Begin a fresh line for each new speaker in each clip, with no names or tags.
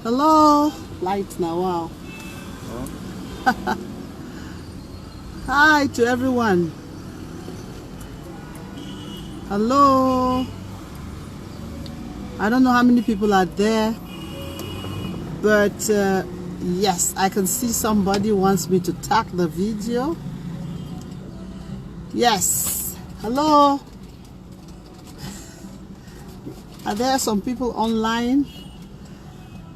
Hello. Lights now. Wow. Hi to everyone. Hello. I don't know how many people are there, but yes, I can see somebody wants me to tag the video. Yes. Hello. Are there some people online?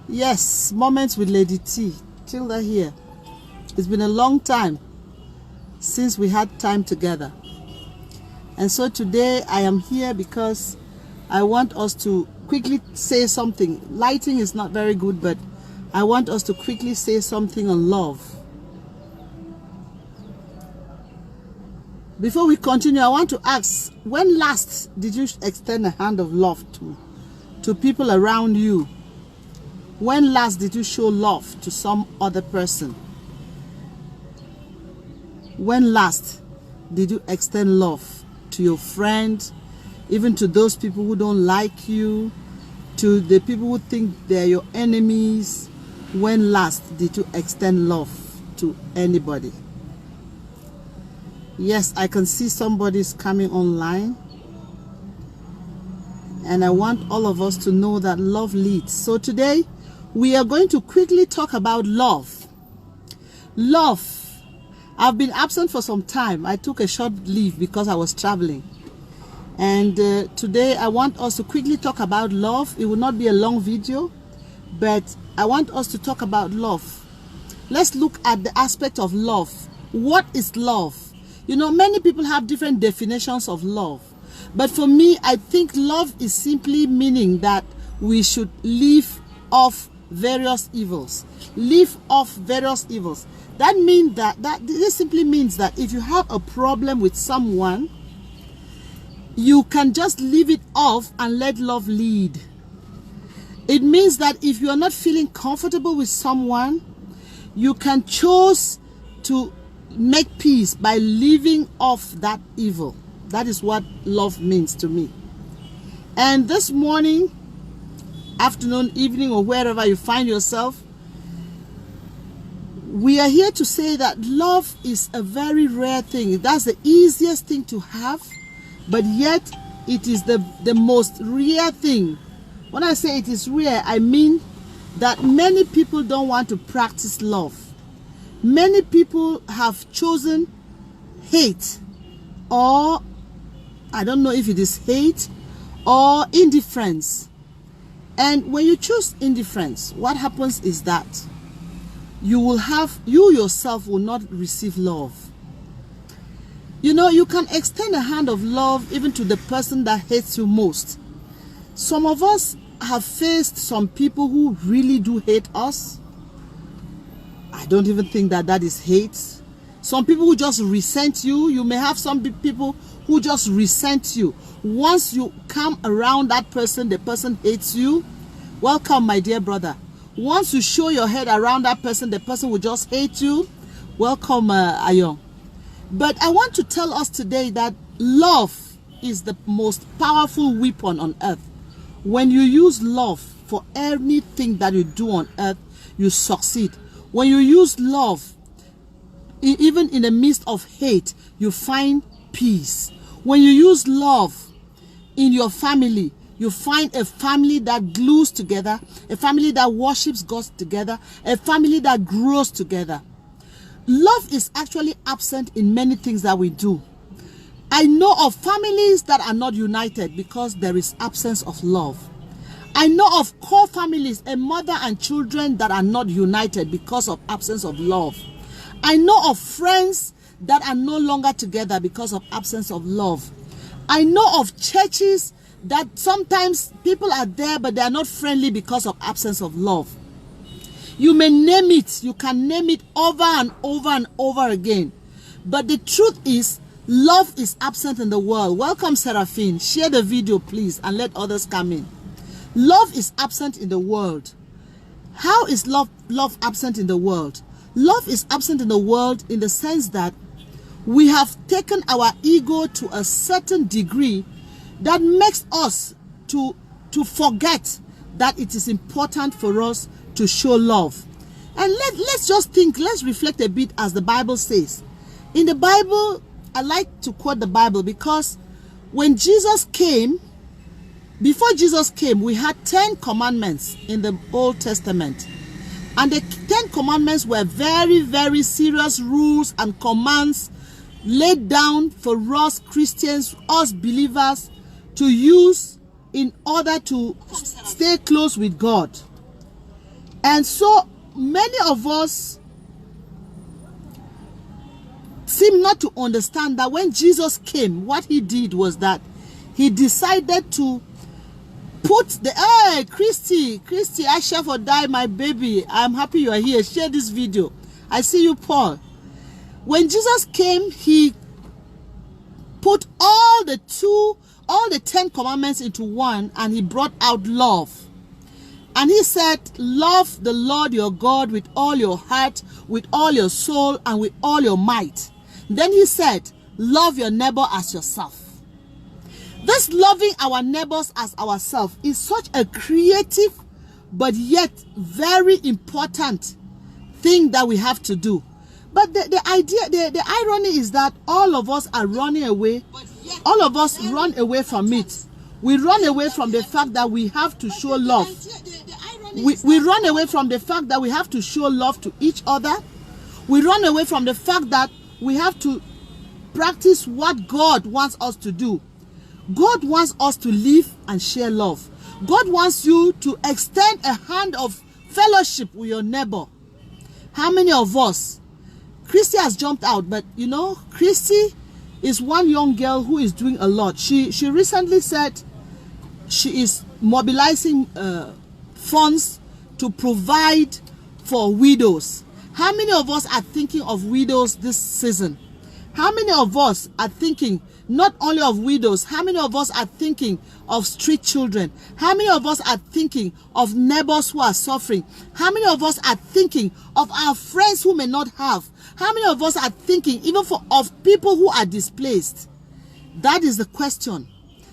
Yes, Moments with Lady T. Tilda here. It's been a long time since we had time together. And so today I am here because I want us to quickly say something. Lighting is not very good, but I want us to quickly say something on love. Before we continue, I want to ask, when last did you extend a hand of love to people around you? When last did you show love to some other person? When last did you extend love to your friend, even to those people who don't like you, to the people who think they're your enemies? When last did you extend love to anybody? Yes, I can see somebody's coming online. And I want all of us to know that love leads. So today, we are going to quickly talk about love. Love. I've been absent for some time. I took a short leave because I was traveling. And today I want us to quickly talk about love. It will not be a long video, but I want us to talk about love. Let's look at the aspect of love. What is love? You know, many people have different definitions of love. But for me, I think love is simply meaning that we should live off various evils. Live off various evils. That means this simply means that if you have a problem with someone, you can just leave it off and let love lead. It means that if you are not feeling comfortable with someone, you can choose to make peace by leaving off that evil. That is what love means to me. And this morning, afternoon, evening, or wherever you find yourself, we are here to say that love is a very rare thing. That's the easiest thing to have, but yet it is the most rare thing. When I say it is rare, I mean that many people don't want to practice love. Many people have chosen hate, or I don't know if it is hate or indifference. And when you choose indifference, what happens is that you yourself will not receive love. You know, you can extend a hand of love even to the person that hates you most. Some of us have faced some people who really do hate us. I don't even think that is hate. Some people who just resent you. You may have some people who just resent you. Once you come around that person, the person hates you. Welcome, my dear brother. Once you show your head around that person, the person will just hate you. Welcome, Ayong. But I want to tell us today that love is the most powerful weapon on earth. When you use love for anything that you do on earth, you succeed. When you use love, even in the midst of hate, you find peace. When you use love in your family, you find a family that glues together, a family that worships God together, a family that grows together. Love is actually absent in many things that we do. I know of families that are not united because there is absence of love. I know of core families, a mother and children that are not united because of absence of love. I know of friends that are no longer together because of absence of love. I know of churches that sometimes people are there but they are not friendly because of absence of love. You may name it, you can name it over and over and over again. But the truth is, love is absent in the world. Welcome, Seraphine. Share the video, please, and let others come in. Love is absent in the world. How is love absent in the world? Love is absent in the world in the sense that we have taken our ego to a certain degree that makes us to forget that it is important for us to show love. And let's just think, let's reflect a bit as the Bible says. In the Bible, I like to quote the Bible because when Jesus came, before Jesus came, we had 10 commandments in the Old Testament. And the 10 commandments were very, very serious rules and commands laid down for us Christians, us believers, to use in order to stay close with God. And so many of us seem not to understand that when Jesus came, what he did was that he decided to put the, hey, Christy, I share for die, my baby. I'm happy you are here. Share this video. I see you, Paul. When Jesus came, he put all the 10 commandments into one, and he brought out love. And he said, love the Lord your God with all your heart, with all your soul, and with all your might. Then he said, love your neighbor as yourself. This loving our neighbors as ourselves is such a creative but yet very important thing that we have to do. But the irony is that all of us are running away. All of us run away from it. We run away from the fact that we have to show love. We run away from the fact that we have to show love to each other. We run away from the fact that we have to practice what God wants us to do. God wants us to live and share love. God wants you to extend a hand of fellowship with your neighbor. How many of us? Christy has jumped out, but you know, Christy is one young girl who is doing a lot. She recently said she is mobilizing funds to provide for widows. How many of us are thinking of widows this season? How many of us are thinking not only of widows? How many of us are thinking of street children? How many of us are thinking of neighbors who are suffering? How many of us are thinking of our friends who may not have? How many of us are thinking even of people who are displaced? That is the question.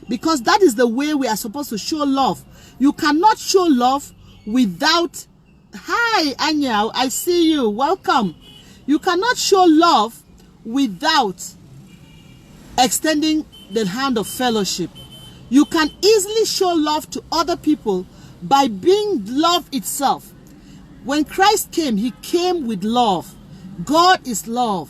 Because that is the way we are supposed to show love. You cannot show love without... Hi, Anya, I see you. Welcome. You cannot show love without extending the hand of fellowship. You can easily show love to other people by being love itself. When Christ came, he came with love. God is love.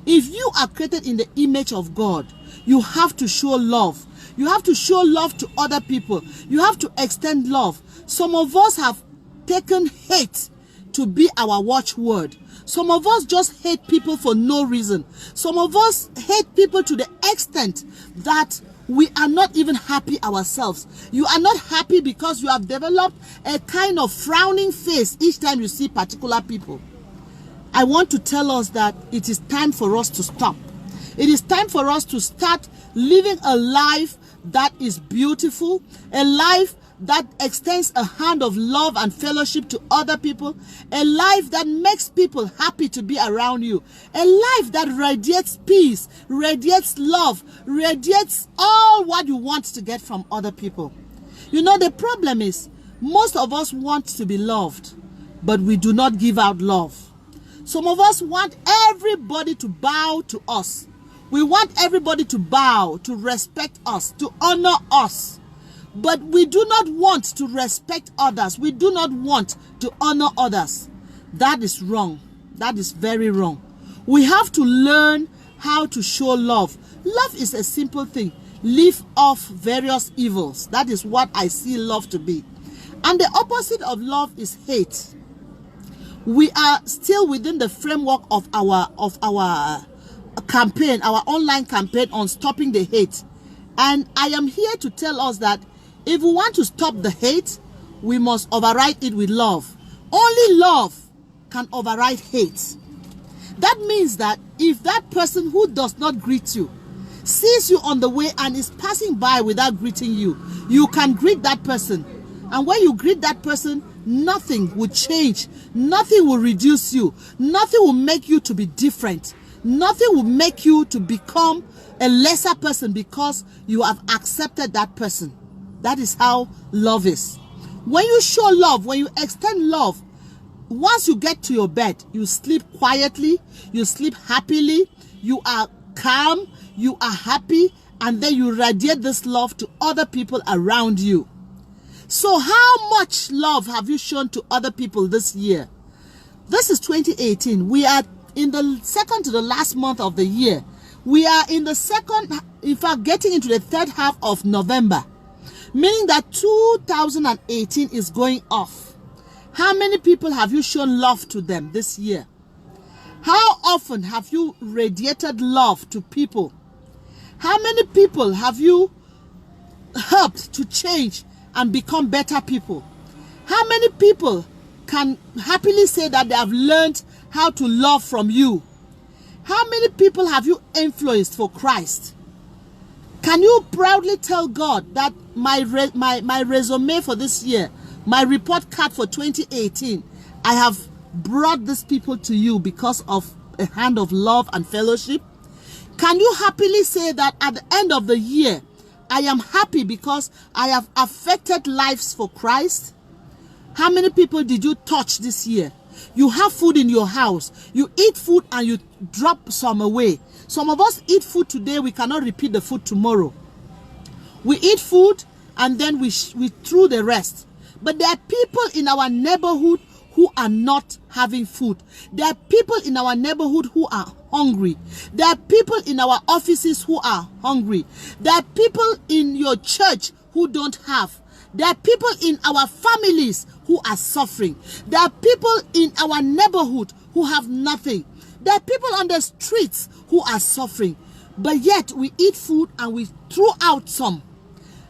If you are created in the image of God, you have to show love. You have to show love to other people. You have to extend love. Some of us have taken hate to be our watchword. Some of us just hate people for no reason. Some of us hate people to the extent that we are not even happy ourselves. You are not happy because you have developed a kind of frowning face each time you see particular people. I want to tell us that it is time for us to stop. It is time for us to start living a life that is beautiful, a life that extends a hand of love and fellowship to other people, a life that makes people happy to be around you, a life that radiates peace, radiates love, radiates all what you want to get from other people. You know, the problem is most of us want to be loved, but we do not give out love. Some of us want everybody to bow to us. We want everybody to bow, to respect us, to honor us. But we do not want to respect others. We do not want to honor others. That is wrong. That is very wrong. We have to learn how to show love. Love is a simple thing. Leave off various evils. That is what I see love to be. And the opposite of love is hate. We are still within the framework of our campaign, our online campaign on stopping the hate. And I am here to tell us that if we want to stop the hate, we must override it with love. Only love can override hate. That means that if that person who does not greet you sees you on the way and is passing by without greeting you, you can greet that person. And when you greet that person, nothing will change. Nothing will reduce you. Nothing will make you to be different. Nothing will make you to become a lesser person because you have accepted that person. That is how love is. When you show love, when you extend love, once you get to your bed, you sleep quietly, you sleep happily, you are calm, you are happy, and then you radiate this love to other people around you. So how much love have you shown to other people this year? This is 2018. We are in the second to the last month of the year. We are in the second, in fact, getting into the third half of November, meaning that 2018 is going off. How many people have you shown love to them this year? How often have you radiated love to people? How many people have you helped to change and become better people? How many people can happily say that they have learned how to love from you? How many people have you influenced for Christ? Can you proudly tell God that my resume for this year, my report card for 2018, I have brought these people to you because of a hand of love and fellowship? Can you happily say that at the end of the year, I am happy because I have affected lives for Christ? How many people did you touch this year? You have food in your house. You eat food and you drop some away. Some of us eat food today, we cannot repeat the food tomorrow. We eat food and then we throw the rest. But there are people in our neighborhood who are not having food. There are people in our neighborhood who are hungry. There are people in our offices who are hungry. There are people in your church who don't have. There are people in our families who are suffering. There are people in our neighborhood who have nothing. There are people on the streets who are suffering. But yet we eat food and we throw out some.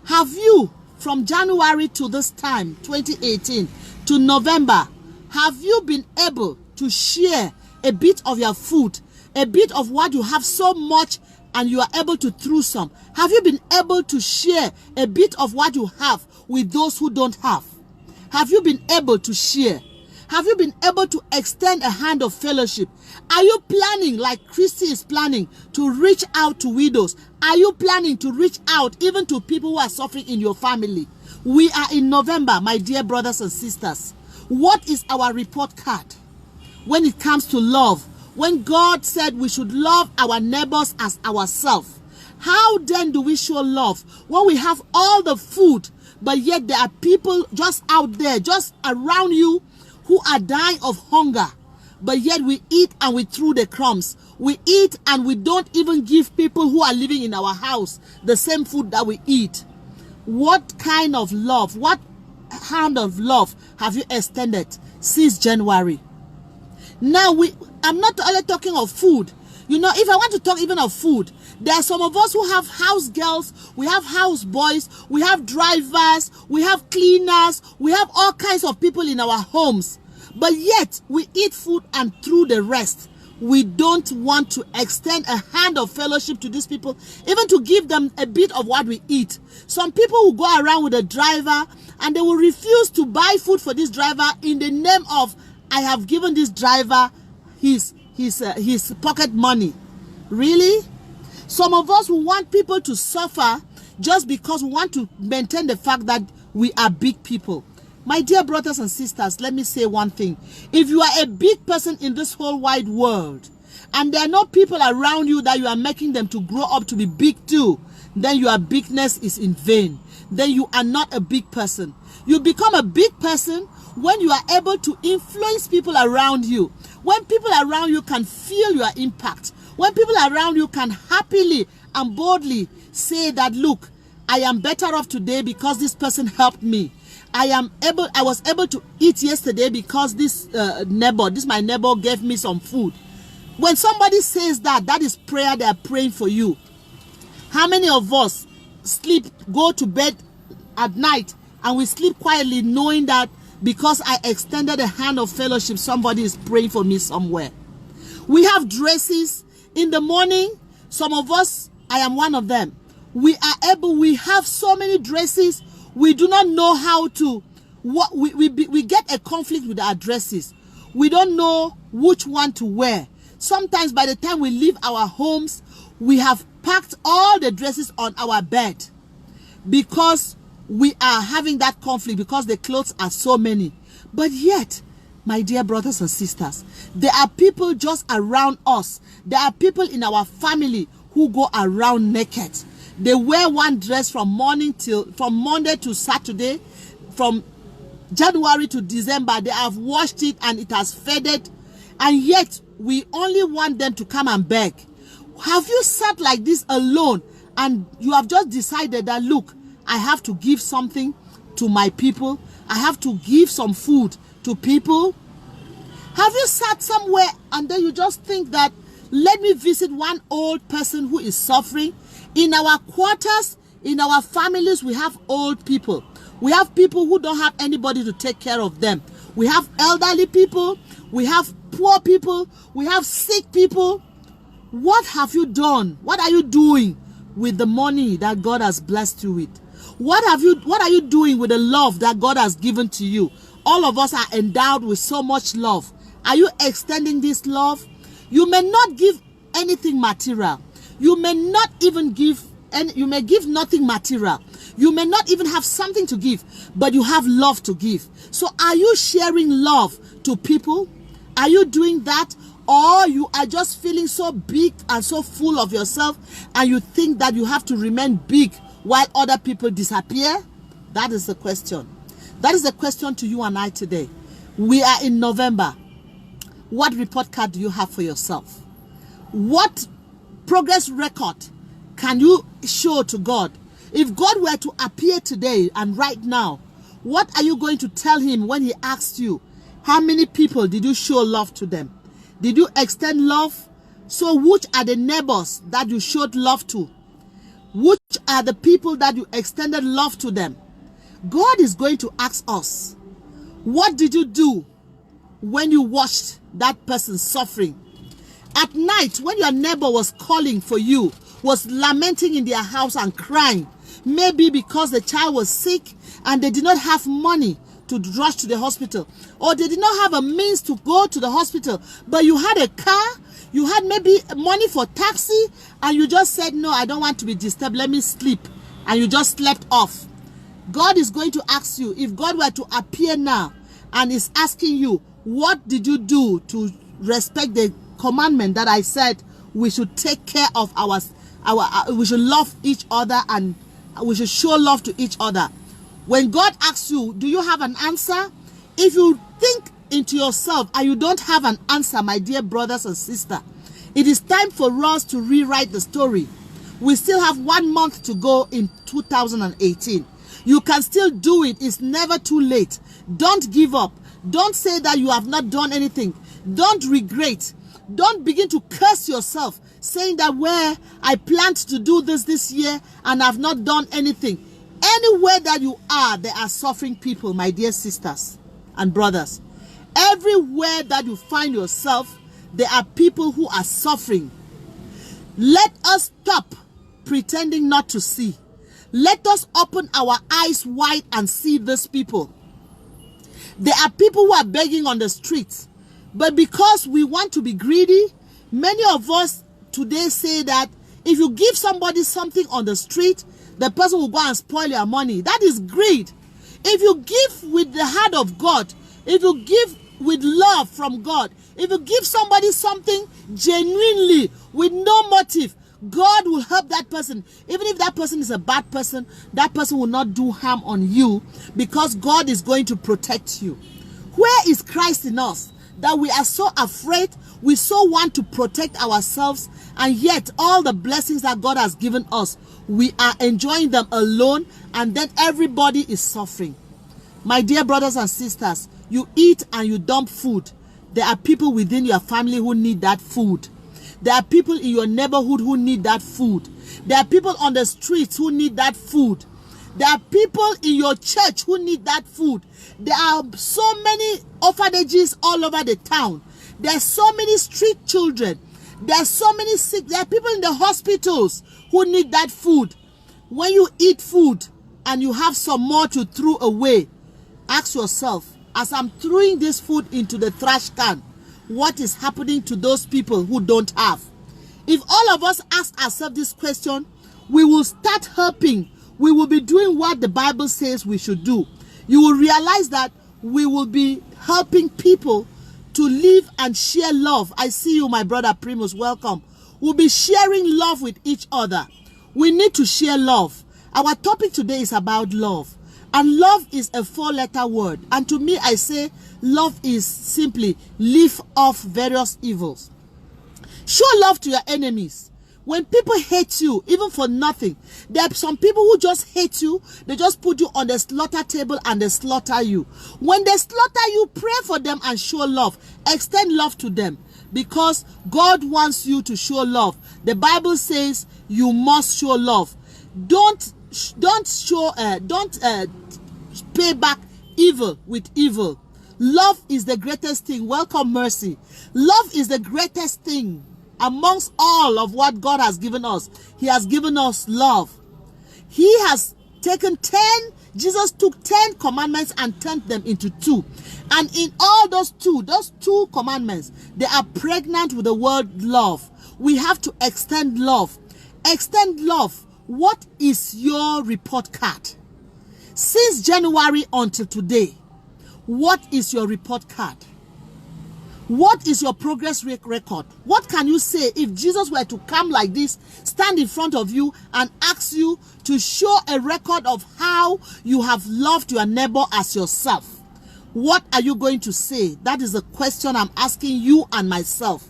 Have you, from January to this time, 2018, to November, have you been able to share a bit of your food, a bit of what you have so much and you are able to throw some? Have you been able to share a bit of what you have with those who don't have? Have you been able to share? Have you been able to extend a hand of fellowship? Are you planning, like Christy is planning, to reach out to widows? Are you planning to reach out even to people who are suffering in your family? We are in November, my dear brothers and sisters. What is our report card when it comes to love? When God said we should love our neighbors as ourselves, how then do we show love when we have all the food, but yet there are people just out there, just around you, who are dying of hunger, but yet we eat and we throw the crumbs. We eat and we don't even give people who are living in our house the same food that we eat. What kind of love, what hand of love have you extended since January? Now, I'm not only talking of food. You know, if I want to talk even of food, there are some of us who have house girls, we have house boys, we have drivers, we have cleaners, we have all kinds of people in our homes. But yet, we eat food and through the rest. We don't want to extend a hand of fellowship to these people, even to give them a bit of what we eat. Some people will go around with a driver and they will refuse to buy food for this driver in the name of, I have given this driver his pocket money. Really? Some of us will want people to suffer just because we want to maintain the fact that we are big people. My dear brothers and sisters, let me say one thing. If you are a big person in this whole wide world, and there are no people around you that you are making them to grow up to be big too, then your bigness is in vain. Then you are not a big person. You become a big person when you are able to influence people around you. When people around you can feel your impact. When people around you can happily and boldly say that, look, I am better off today because this person helped me. I was able to eat yesterday because this my neighbor gave me some food. When somebody says that, that is prayer. They are praying for you. How many of us go to bed at night and we sleep quietly knowing that because I extended a hand of fellowship, somebody is praying for me somewhere? We have dresses in the morning. Some of us, I am one of them. We have so many dresses. We do not know how to, we get a conflict with our dresses. We don't know which one to wear. Sometimes by the time we leave our homes, we have packed all the dresses on our bed because we are having that conflict because the clothes are so many. But yet, my dear brothers and sisters, there are people just around us. There are people in our family who go around naked. They wear one dress from Monday to Saturday, from January to December. They have washed it and it has faded, and yet we only want them to come and beg. Have you sat like this alone and you have just decided that, look, I have to give something to my people, I have to give some food to people? Have you sat somewhere and then you just think that, let me visit one old person who is suffering? In our quarters, in our families, we have old people. We have people who don't have anybody to take care of them. We have elderly people. We have poor people. We have sick people. What have you done? What are you doing with the money that God has blessed you with? What are you doing with the love that God has given to you? All of us are endowed with so much love. Are you extending this love? You may not give anything material. You may not even give, and you may give nothing material. You may not even have something to give, but you have love to give. So are you sharing love to people? Are you doing that? Or you are just feeling so big and so full of yourself, and you think that you have to remain big while other people disappear? That is the question. That is the question to you and I today. We are in November. What report card do you have for yourself? What progress record can you show to God? If God were to appear today and right now, what are you going to tell him when he asks you, how many people did you show love to them? Did you extend love? So which are the neighbors that you showed love to? Which are the people that you extended love to them? God is going to ask us, what did you do when you watched that person suffering? At night, when your neighbor was calling for you, was lamenting in their house and crying, maybe because the child was sick and they did not have money to rush to the hospital, or they did not have a means to go to the hospital, but you had a car, you had maybe money for taxi, and you just said, no, I don't want to be disturbed, let me sleep, and you just slept off. God is going to ask you, if God were to appear now and is asking you, what did you do to respect the commandment that I said we should take care of we should love each other and we should show love to each other? When God asks you, do you have an answer? If you think into yourself and you don't have an answer, my dear brothers and sisters, it is time for us to rewrite the story. We still have 1 month to go in 2018. You can still do it. It's never too late. Don't give up. Don't say that you have not done anything. Don't regret. Don't begin to curse yourself, saying that, where I planned to do this year and I've not done anything. Anywhere that you are, there are suffering people, my dear sisters and brothers. Everywhere that you find yourself, there are people who are suffering. Let us stop pretending not to see. Let us open our eyes wide and see these people. There are people who are begging on the streets, but because we want to be greedy, many of us today say that if you give somebody something on the street, the person will go and spoil your money. That is greed. If you give with the heart of God, if you give with love from God, if you give somebody something genuinely with no motive, God will help that person. Even if that person is a bad person, that person will not do harm on you because God is going to protect you. Where is Christ in us that we are so afraid, we so want to protect ourselves, and yet all the blessings that God has given us, we are enjoying them alone, and then everybody is suffering? My dear brothers and sisters, you eat and you dump food. There are people within your family who need that food. There are people in your neighborhood who need that food. There are people on the streets who need that food. There are people in your church who need that food. There are so many orphanages all over the town. There are so many street children. There are so many sick. There are people in the hospitals who need that food. When you eat food and you have some more to throw away, ask yourself, as I'm throwing this food into the trash can, what is happening to those people who don't have? If all of us ask ourselves this question, we will start helping we will be doing what the Bible says we should do. You will realize that we will be helping people to live and share love. I see you, my brother Primus. Welcome. We'll be sharing love with each other. We need to share love. Our topic today is about love. And love is a 4-letter word. And to me, I say love is simply leave off various evils. Show love to your enemies. When people hate you, even for nothing, there are some people who just hate you. They just put you on the slaughter table and they slaughter you. When they slaughter you, pray for them and show love. Extend love to them, because God wants you to show love. The Bible says you must show love. Don't pay back evil with evil. Love is the greatest thing. Welcome, Mercy. Love is the greatest thing. Amongst all of what God has given us, he has given us love. He has taken Jesus took 10 commandments and turned them into 2. And in all those two commandments, they are pregnant with the word love. We have to extend love. Extend love. What is your report card? Since January until today, what is your report card? What is your progress record? What can you say if Jesus were to come like this, stand in front of you and ask you to show a record of how you have loved your neighbor as yourself? What are you going to say? That is the question I'm asking you and myself.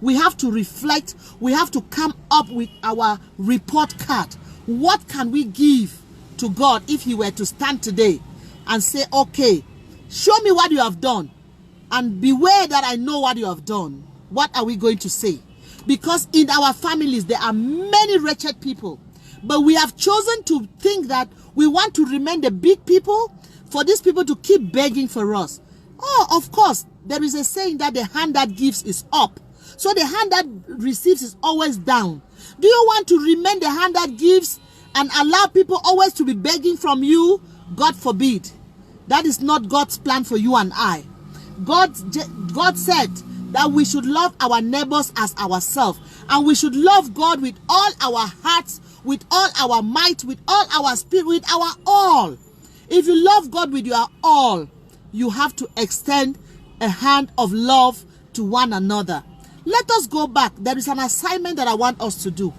We have to reflect. We have to come up with our report card. What can we give to God if he were to stand today and say, okay, show me what you have done, and beware that I know what you have done? What are we going to say? Because in our families, there are many wretched people. But we have chosen to think that we want to remain the big people, for these people to keep begging for us. Oh, of course, there is a saying that the hand that gives is up. So the hand that receives is always down. Do you want to remain the hand that gives and allow people always to be begging from you? God forbid. That is not God's plan for you and I. God said that we should love our neighbors as ourselves, and we should love God with all our hearts, with all our might, with all our spirit, with our all. If you love God with your all, you have to extend a hand of love to one another. Let us go back. There is an assignment that I want us to do.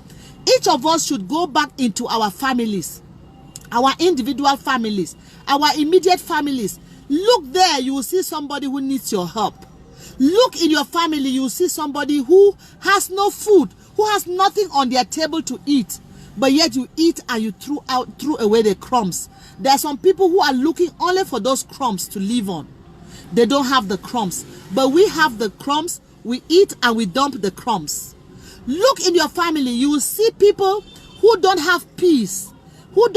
Each of us should go back into our families, our individual families, our immediate families. Look there, you will see somebody who needs your help. Look in your family, you will see somebody who has no food, who has nothing on their table to eat, but yet you eat and you threw away the crumbs. There are some people who are looking only for those crumbs to live on. They don't have the crumbs, but we have the crumbs. We eat and we dump the crumbs. Look in your family, you will see people who don't have peace, They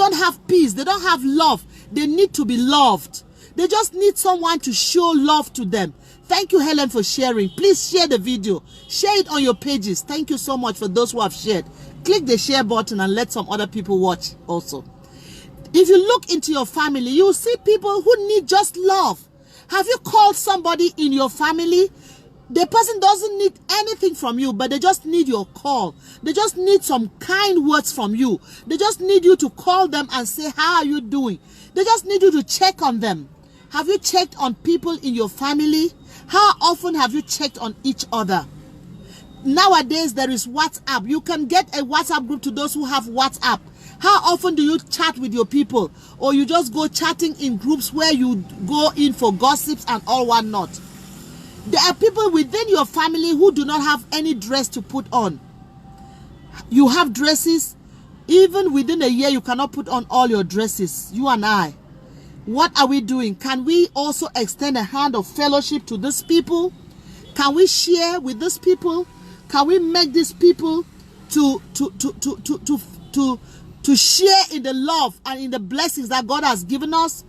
don't have love. They need to be loved. They just need someone to show love to them. Thank you, Helen, for sharing. Please share the video. Share it on your pages. Thank you so much for those who have shared. Click the share button and let some other people watch also. If you look into your family, you will see people who need just love. Have you called somebody in your family? The person doesn't need anything from you, but they just need your call. They just need some kind words from you. They just need you to call them and say, how are you doing? They just need you to check on them. Have you checked on people in your family? How often have you checked on each other? Nowadays, there is WhatsApp. You can get a WhatsApp group to those who have WhatsApp. How often do you chat with your people? Or you just go chatting in groups where you go in for gossips and all whatnot? There are people within your family who do not have any dress to put on. You have dresses. Even within a year, you cannot put on all your dresses. You and I. What are we doing? Can we also extend a hand of fellowship to these people? Can we share with these people? Can we make these people to share in the love and in the blessings that God has given us?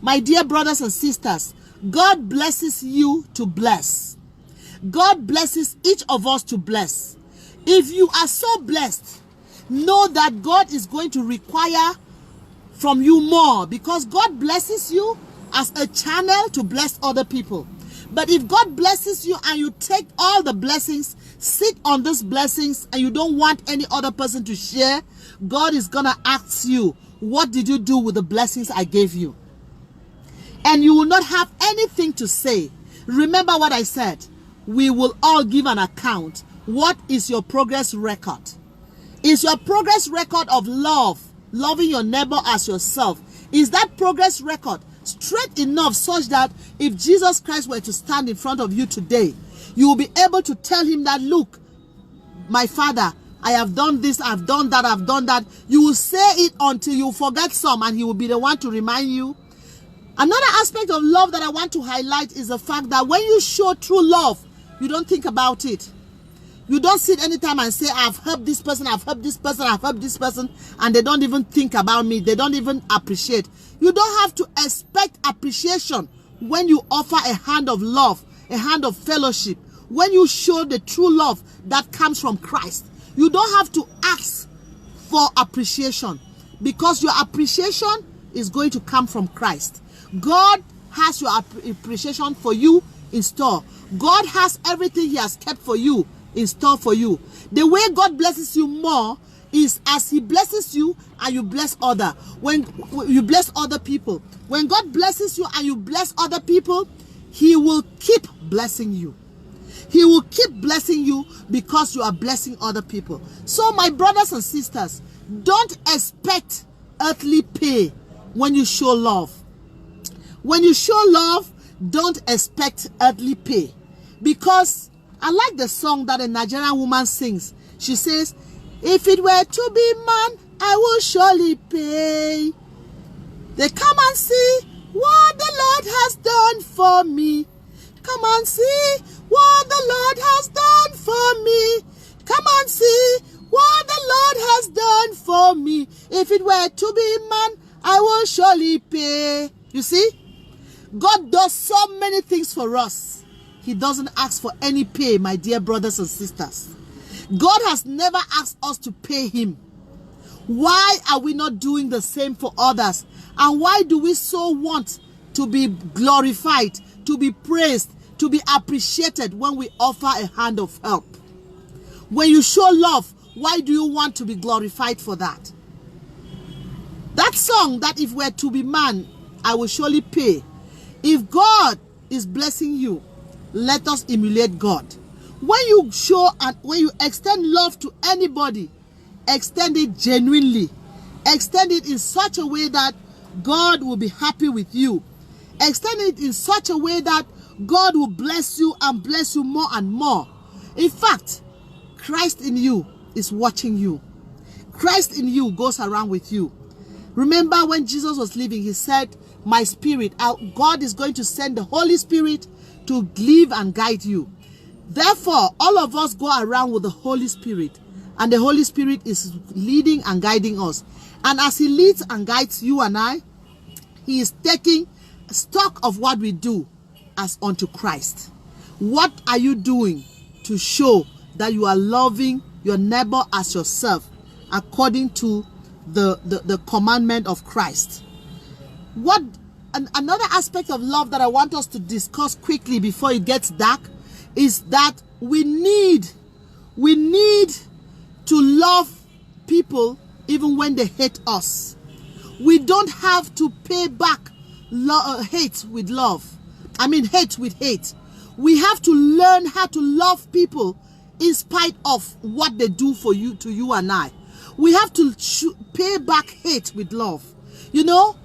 My dear brothers and sisters, God blesses you to bless. God blesses each of us to bless. If you are so blessed, know that God is going to require from you more, because God blesses you as a channel to bless other people. But if God blesses you and you take all the blessings, sit on these blessings, and you don't want any other person to share, God is gonna ask you, what did you do with the blessings I gave you? And you will not have anything to say. Remember what I said. We will all give an account. What is your progress record? Is your progress record of love, loving your neighbor as yourself, is that progress record straight enough such that if Jesus Christ were to stand in front of you today, you will be able to tell him that, look, my Father, I have done this, I've done that, I've done that. You will say it until you forget some, and he will be the one to remind you. Another aspect of love that I want to highlight is the fact that when you show true love, you don't think about it. You don't sit anytime and say, I've helped this person, I've helped this person, I've helped this person, and they don't even think about me. They don't even appreciate. You don't have to expect appreciation when you offer a hand of love, a hand of fellowship. When you show the true love that comes from Christ, you don't have to ask for appreciation, because your appreciation is going to come from Christ. God has your appreciation for you in store. God has everything he has kept for you in store for you. The way God blesses you more is as he blesses you and you bless other. When you bless other people, when God blesses you and you bless other people, he will keep blessing you. He will keep blessing you because you are blessing other people. So my brothers and sisters, don't expect earthly pay when you show love. When you show love, don't expect earthly pay. Because I like the song that a Nigerian woman sings. She says, if it were to be man, I will surely pay. They come and see what the Lord has done for me. Come and see what the Lord has done for me. Come and see what the Lord has done for me. If it were to be man, I will surely pay. You see, God does so many things for us. He doesn't ask for any pay, my dear brothers and sisters. God has never asked us to pay him. Why are we not doing the same for others? And why do we so want to be glorified, to be praised, to be appreciated when we offer a hand of help? When you show love, why do you want to be glorified for that? That song, that if we're to be man, I will surely pay. If God is blessing you, let us emulate God. When you show and when you extend love to anybody, extend it genuinely. Extend it in such a way that God will be happy with you. Extend it in such a way that God will bless you and bless you more and more. In fact, Christ in you is watching you. Christ in you goes around with you. Remember when Jesus was leaving, he said, my spirit, God is going to send the Holy Spirit to live and guide you. Therefore, all of us go around with the Holy Spirit, and the Holy Spirit is leading and guiding us. And as he leads and guides you and I, he is taking stock of what we do as unto Christ. What are you doing to show that you are loving your neighbor as yourself according to the commandment of Christ? Another aspect of love that I want us to discuss quickly before it gets dark is that we need to love people even when they hate us. We don't have to pay back hate with love. I mean hate with hate. We have to learn how to love people in spite of what they do for you, to you and I. We have to pay back hate with love. You know,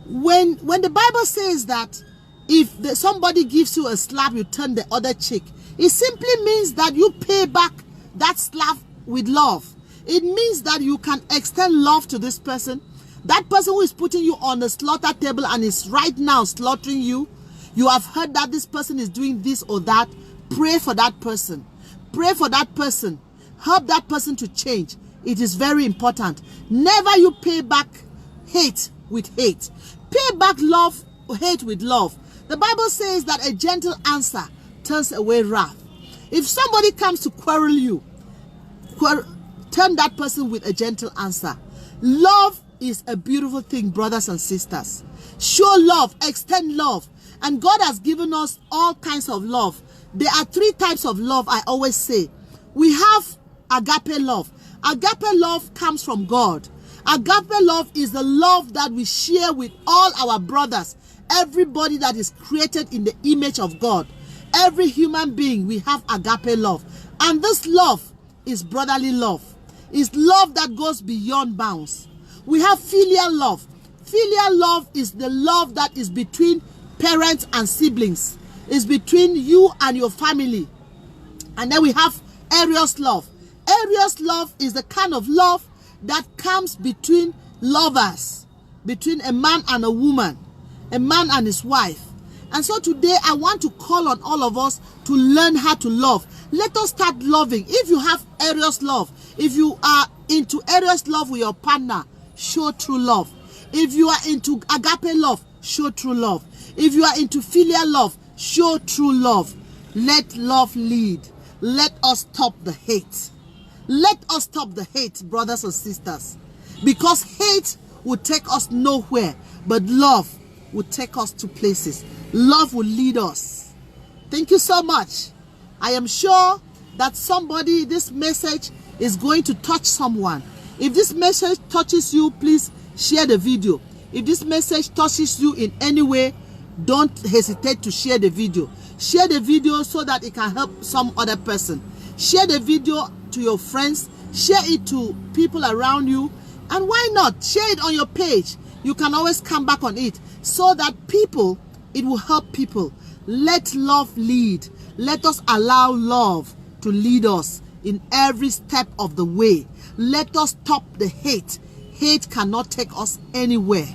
when the Bible says that if somebody gives you a slap, you turn the other cheek, it simply means that you pay back that slap with love. It means that you can extend love to this person. That person who is putting you on the slaughter table and is right now slaughtering you, you have heard that this person is doing this or that. Pray for that person. Pray for that person. Help that person to change. It is very important. Never you pay back hate with hate. Pay back love, hate with love. The Bible says that a gentle answer turns away wrath. If somebody comes to quarrel you, turn that person with a gentle answer. Love is a beautiful thing, brothers and sisters. Show love, extend love. And God has given us all kinds of love. There are 3 types of love, I always say. We have agape love. Agape love comes from God. Agape love is the love that we share with all our brothers, everybody that is created in the image of God. Every human being, we have agape love. And this love is brotherly love. It's love that goes beyond bounds. We have filial love. Filial love is the love that is between parents and siblings. It's between you and your family. And then we have eros love. Eros love is the kind of love that comes between lovers, between a man and a woman, a man and his wife. And so today I want to call on all of us to learn how to love. Let us start loving. If you have eros love, if you are into eros love with your partner, show true love. If you are into agape love, show true love. If you are into filial love, show true love. Let love lead. Let us stop the hate. Let us stop the hate, brothers and sisters. Because hate will take us nowhere, but love will take us to places. Love will lead us. Thank you so much. I am sure that somebody, this message is going to touch someone. If this message touches you, please share the video. If this message touches you in any way, don't hesitate to share the video. Share the video so that it can help some other person. Share the video to your friends. Share it to people around you. And why not? Share it on your page. You can always come back on it so that people, it will help people. Let love lead. Let us allow love to lead us in every step of the way. Let us stop the hate. Hate cannot take us anywhere.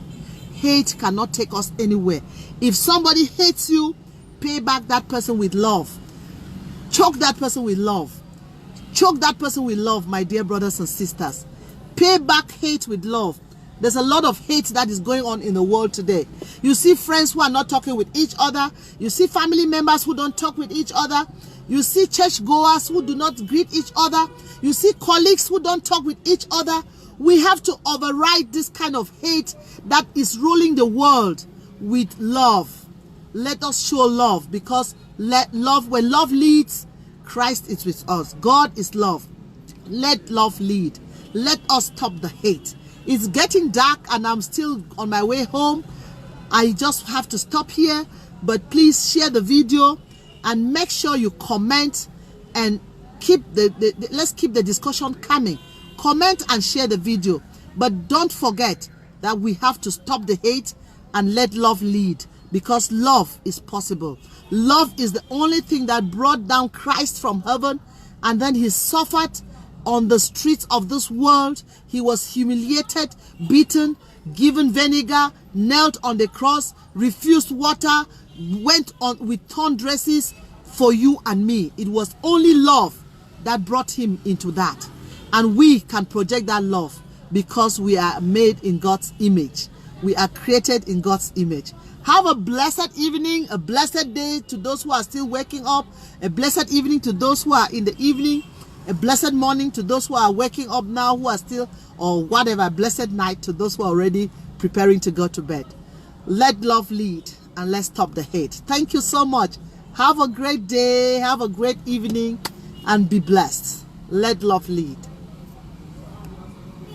Hate cannot take us anywhere. If somebody hates you, pay back that person with love. Choke that person with love. Choke that person with love, my dear brothers and sisters. Pay back hate with love. There's a lot of hate that is going on in the world today. You see friends who are not talking with each other. You see family members who don't talk with each other. You see churchgoers who do not greet each other. You see colleagues who don't talk with each other. We have to override this kind of hate that is ruling the world with love. Let us show love, because when love leads, Christ is with us. God is love. Let love lead. Let us stop the hate. It's getting dark and I'm still on my way home. I just have to stop here, but please share the video and make sure you comment and keep let's keep the discussion coming. Comment and share the video, but don't forget that we have to stop the hate and let love lead, because love is possible. Love is the only thing that brought down Christ from heaven, and then he suffered on the streets of this world. He was humiliated, beaten, given vinegar, knelt on the cross, refused water, went on with torn dresses for you and me. It was only love that brought him into that. And we can project that love because we are made in God's image. We are created in God's image. Have a blessed evening, a blessed day to those who are still waking up, a blessed evening to those who are in the evening, a blessed morning to those who are waking up now, who are still, or whatever, blessed night to those who are already preparing to go to bed. Let love lead and let's stop the hate. Thank you so much. Have a great day, have a great evening, and be blessed. Let love lead.